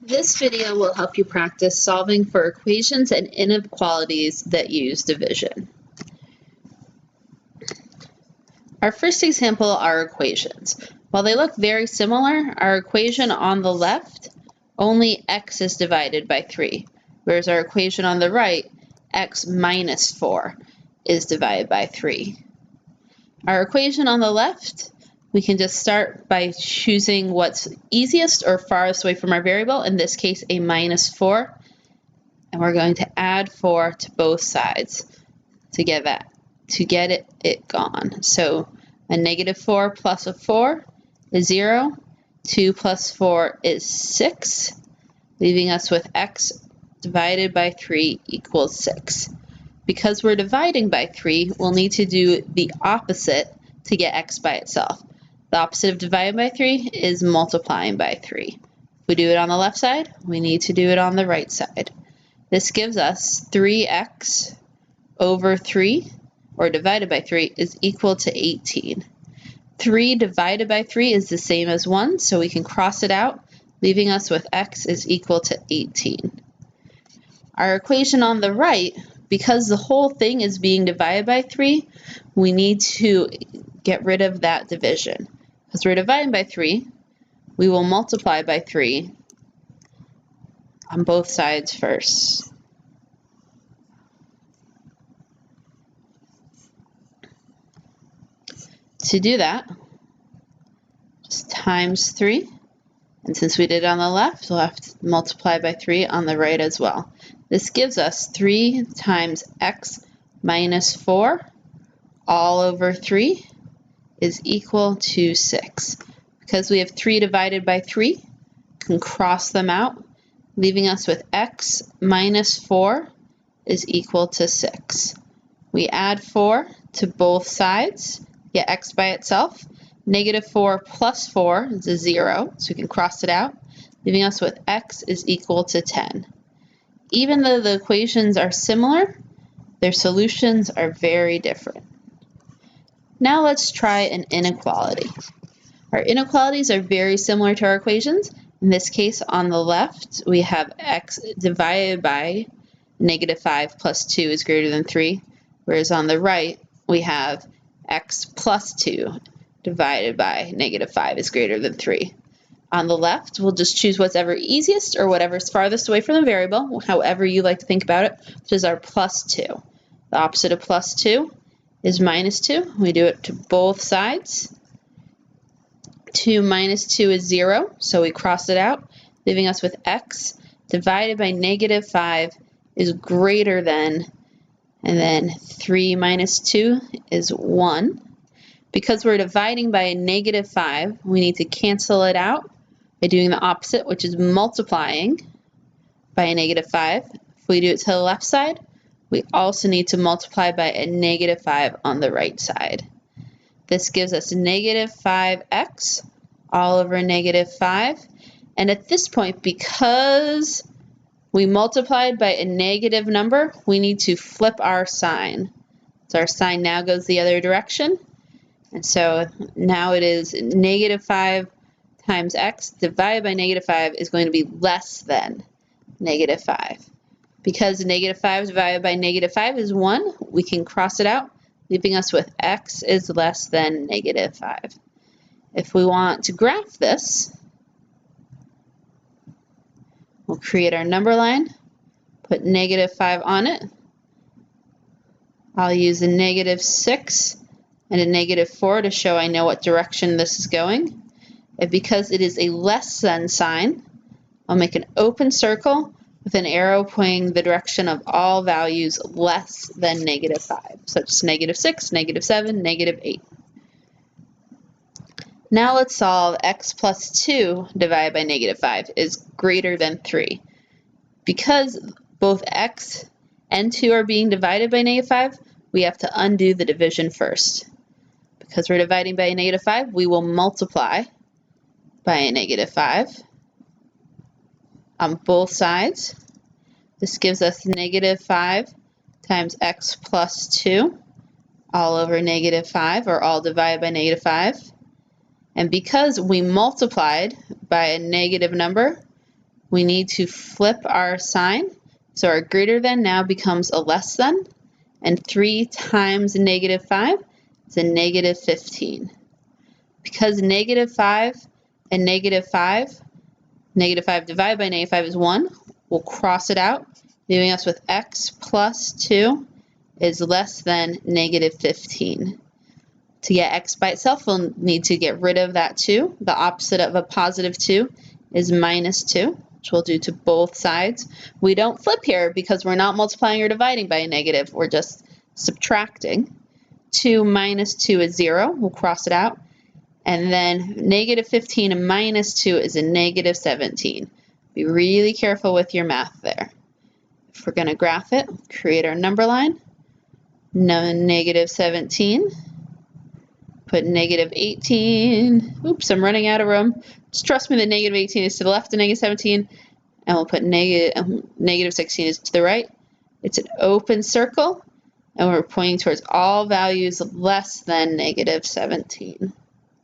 This video will help you practice solving for equations and inequalities that use division. Our first example are equations. While they look very similar, our equation on the left, only x is divided by 3, whereas our equation on the right, x minus 4, is divided by 3. Our equation on the left, we can just start by choosing what's easiest or farthest away from our variable, in this case a minus 4, and we're going to add 4 to both sides to get it gone. So a negative 4 plus a 4 is 0, 2 plus 4 is 6, leaving us with x divided by 3 equals 6. Because we're dividing by 3, we'll need to do the opposite to get x by itself. The opposite of dividing by 3 is multiplying by 3. If we do it on the left side, we need to do it on the right side. This gives us 3x over 3, or divided by 3, is equal to 18. 3 divided by 3 is the same as 1, so we can cross it out, leaving us with x is equal to 18. Our equation on the right, because the whole thing is being divided by 3, we need to get rid of that division. Because we're dividing by 3, we will multiply by 3 on both sides first. To do that, just times 3, and since we did it on the left, we'll have to multiply by 3 on the right as well. This gives us 3 times x minus 4 all over 3 is equal to 6. Because we have 3 divided by 3, can cross them out, leaving us with x minus 4 is equal to 6. We add 4 to both sides, get x by itself. Negative 4 plus 4 is a 0, so we can cross it out, leaving us with x is equal to 10. Even though the equations are similar, their solutions are very different. Now let's try an inequality. Our inequalities are very similar to our equations. In this case, on the left, we have x divided by negative 5 plus 2 is greater than 3, whereas on the right, we have x plus 2 divided by negative 5 is greater than 3. On the left, we'll just choose whatever easiest or whatever's farthest away from the variable, however you like to think about it, which is our plus 2. The opposite of plus 2 is minus 2. We do it to both sides. 2 minus 2 is 0, so we cross it out, leaving us with x divided by negative 5 is greater than, and then 3 minus 2 is 1. Because we're dividing by a negative 5, we need to cancel it out by doing the opposite, which is multiplying by a negative 5. If we do it to the left side, we also need to multiply by a negative 5 on the right side. This gives us negative 5x all over negative 5. And at this point, because we multiplied by a negative number, we need to flip our sign. So our sign now goes the other direction. And so now it is negative 5 times x divided by negative 5 is going to be less than negative 5. Because negative 5 divided by negative 5 is 1, we can cross it out, leaving us with x is less than negative 5. If we want to graph this, we'll create our number line, put negative 5 on it. I'll use a negative 6 and a negative 4 to show I know what direction this is going. And because it is a less than sign, I'll make an open circle with an arrow pointing the direction of all values less than negative 5, such as negative 6, negative 7, negative 8. Now let's solve x plus 2 divided by negative 5 is greater than 3. Because both x and 2 are being divided by negative 5, we have to undo the division first. Because we're dividing by a negative 5, we will multiply by a negative 5 on both sides. This gives us negative 5 times x plus 2 all over negative 5, or all divided by negative 5. And because we multiplied by a negative number, we need to flip our sign. So our greater than now becomes a less than, and 3 times negative 5 is a negative 15. Because negative 5 and negative 5 divided by negative 5 is 1, we'll cross it out, leaving us with x plus 2 is less than negative 15. To get x by itself, we'll need to get rid of that 2. The opposite of a positive 2 is minus 2, which we'll do to both sides. We don't flip here because we're not multiplying or dividing by a negative. We're just subtracting. 2 minus 2 is 0. We'll cross it out. And then negative 15 minus 2 is a negative 17. Be really careful with your math there. If we're going to graph it, create our number line. No, negative 17. Put negative 18. Oops, I'm running out of room. Just trust me that negative 18 is to the left of negative 17. And we'll put negative 16 is to the right. It's an open circle. And we're pointing towards all values less than negative 17.